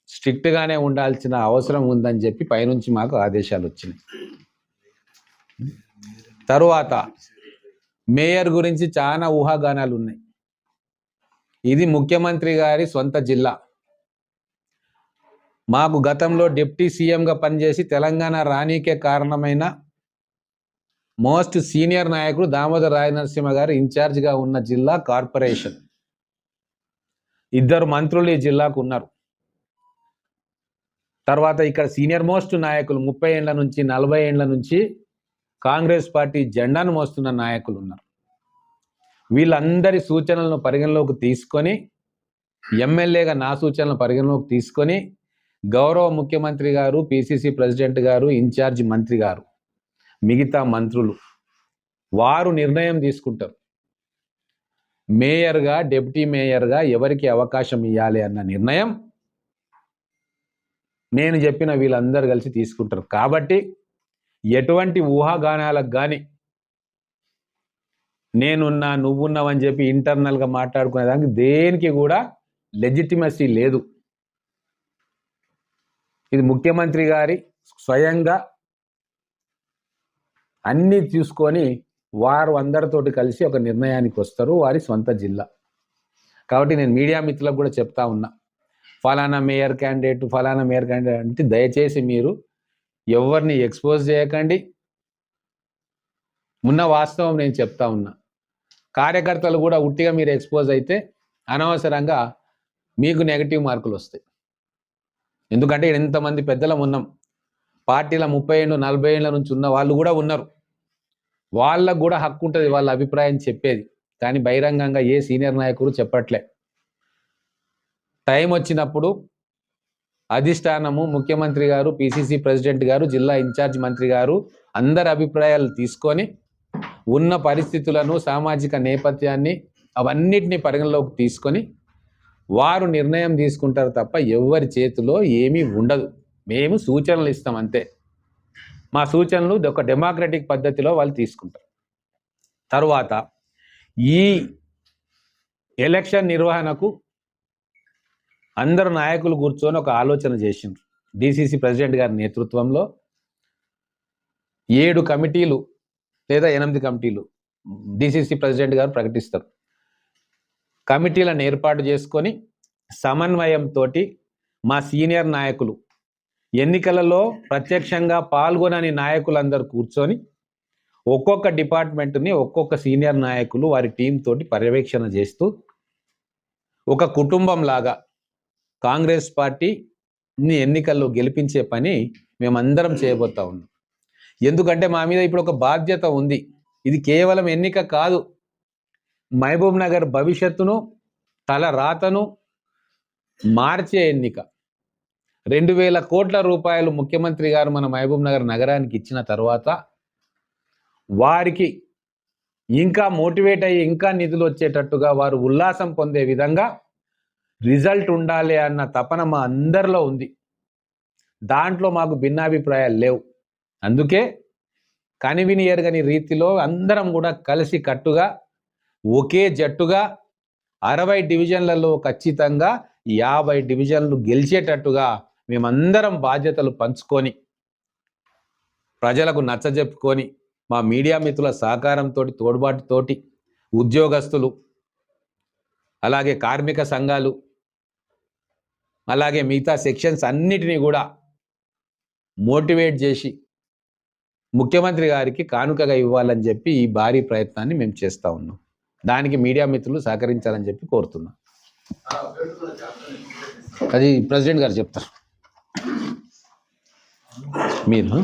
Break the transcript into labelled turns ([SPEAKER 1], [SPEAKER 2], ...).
[SPEAKER 1] స్ట్రిక్ట్గానే ఉండాల్సిన అవసరం ఉందని చెప్పి పైనుంచి మాకు ఆదేశాలు వచ్చినాయి. తరువాత మేయర్ గురించి చాలా ఊహాగానాలు ఉన్నాయి. ఇది ముఖ్యమంత్రి గారి సొంత జిల్లా. మాకు గతంలో డిప్యూటీ సీఎంగా పనిచేసి తెలంగాణ రానీకే కారణమైన మోస్ట్ సీనియర్ నాయకుడు దామోదర్ రాజనరసింహ గారు ఇన్ఛార్జ్గా ఉన్న జిల్లా కార్పొరేషన్. 2 మంత్రులు ఈ జిల్లాకు ఉన్నారు. తర్వాత ఇక్కడ సీనియర్ మోస్ట్ నాయకులు 30 ఏళ్ల నుంచి 40 ఏళ్ల నుంచి కాంగ్రెస్ పార్టీ జెండాను మోస్తున్న నాయకులు ఉన్నారు. వీళ్ళందరి సూచనలను పరిగణలోకి తీసుకొని, ఎమ్మెల్యేగా నా సూచనలను పరిగణలోకి తీసుకొని గౌరవ ముఖ్యమంత్రి గారు, పిసిసి ప్రెసిడెంట్ గారు, ఇన్ఛార్జ్ మంత్రి గారు, మిగతా మంత్రులు వారు నిర్ణయం తీసుకుంటారు. మేయర్గా, డిప్యూటీ మేయర్గా ఎవరికి అవకాశం ఇవ్వాలి అన్న నిర్ణయం నేను చెప్పిన వీళ్ళందరూ కలిసి తీసుకుంటారు. కాబట్టి ఎటువంటి ఊహాగానాలకు కానీ నేనున్నా నువ్వున్నావని చెప్పి ఇంటర్నల్గా మాట్లాడుకునేదానికి దేనికి కూడా లెజిటిమసీ లేదు. ఇది ముఖ్యమంత్రి గారి స్వయంగా అన్నీ చూసుకొని వారు అందరితోటి కలిసి ఒక నిర్ణయానికి వస్తారు, వారి సొంత జిల్లా. కాబట్టి నేను మీడియా మిత్రులకు కూడా చెప్తా ఉన్నా, ఫలానా మేయర్ క్యాండిడేట్ అంటే దయచేసి మీరు ఎవరిని ఎక్స్పోజ్ చేయకండి. ఉన్న వాస్తవం నేను చెప్తా ఉన్నా. కార్యకర్తలు కూడా ఉట్టిగా మీరు ఎక్స్పోజ్ అయితే అనవసరంగా మీకు నెగటివ్ మార్కులు వస్తాయి. ఎందుకంటే ఎంతమంది పెద్దలం ఉన్నాం, పార్టీల 30 ఏళ్ళు 40 ఏళ్ళ నుంచి ఉన్న వాళ్ళు కూడా ఉన్నారు. వాళ్ళకు కూడా హక్కు ఉంటుంది వాళ్ళ అభిప్రాయం చెప్పేది. కానీ బహిరంగంగా ఏ సీనియర్ నాయకుడు చెప్పట్లే. టైం వచ్చినప్పుడు అధిష్టానము, ముఖ్యమంత్రి గారు, పిసిసి ప్రెసిడెంట్ గారు, జిల్లా ఇన్ఛార్జ్ మంత్రి గారు అందరి అభిప్రాయాలు తీసుకొని ఉన్న పరిస్థితులను, సామాజిక నేపథ్యాన్ని అవన్నిటిని పరిగణలోకి తీసుకొని వారు నిర్ణయం తీసుకుంటారు తప్ప ఎవరి చేతిలో ఏమీ ఉండదు. మేము సూచనలు ఇస్తాం అంతే. మా సూచనలు ఒక డెమోక్రటిక్ పద్ధతిలో వాళ్ళు తీసుకుంటారు. తరువాత ఈ ఎలక్షన్ నిర్వహణకు అందరు నాయకులు కూర్చొని ఒక ఆలోచన చేసిండ్రు. డిసిసి ప్రెసిడెంట్ గారి నేతృత్వంలో 7 కమిటీలు లేదా 8 కమిటీలు డిసిసి ప్రెసిడెంట్ గారు ప్రకటిస్తారు. కమిటీలను ఏర్పాటు చేసుకొని సమన్వయంతో మా సీనియర్ నాయకులు, ఎన్నికలలో ప్రత్యక్షంగా పాల్గొనని నాయకులందరూ కూర్చొని ఒక్కొక్క డిపార్ట్మెంట్ని ఒక్కొక్క సీనియర్ నాయకులు వారి టీం తోటి పర్యవేక్షణ చేస్తూ ఒక కుటుంబంలాగా కాంగ్రెస్ పార్టీని ఎన్నికల్లో గెలిపించే పని మేమందరం చేయబోతా ఉన్నాం. ఎందుకంటే మా మీద ఇప్పుడు ఒక బాధ్యత ఉంది. ఇది కేవలం ఎన్నిక కాదు, మహబూబ్ నగర్ భవిష్యత్తును, తల రాతను మార్చే ఎన్నిక. 2000 కోట్ల రూపాయలు ముఖ్యమంత్రి గారు మన మహబూబ్ నగర్ నగరానికి ఇచ్చిన తర్వాత వారికి ఇంకా మోటివేట్ అయ్యి ఇంకా నిధులు వచ్చేటట్టుగా వారు ఉల్లాసం పొందే విధంగా రిజల్ట్ ఉండాలి అన్న తపన మా అందరిలో ఉంది. దాంట్లో మాకు భిన్నాభిప్రాయాలు లేవు. అందుకే కనివిని ఎరగని రీతిలో అందరం కూడా కలిసి కట్టుగా ఒకే జట్టుగా 60 డివిజన్లలో ఖచ్చితంగా 50 డివిజన్లు గెలిచేటట్టుగా మేమందరం బాధ్యతలు పంచుకొని ప్రజలకు నచ్చజెప్పుకొని మా మీడియా మిత్రుల సహకారంతో, తోడ్బాటుతోటి, ఉద్యోగస్తులు, అలాగే కార్మిక సంఘాలు, అలాగే మిగతా సెక్షన్స్ అన్నిటినీ కూడా మోటివేట్ చేసి ముఖ్యమంత్రి గారికి కానుకగా ఇవ్వాలని చెప్పి ఈ భారీ ప్రయత్నాన్ని మేము చేస్తూ ఉన్నాం. దానికి మీడియా మిత్రులు సహకరించాలని చెప్పి కోరుతున్నాం. అది ప్రెసిడెంట్ గారు చెప్తారు. మీరు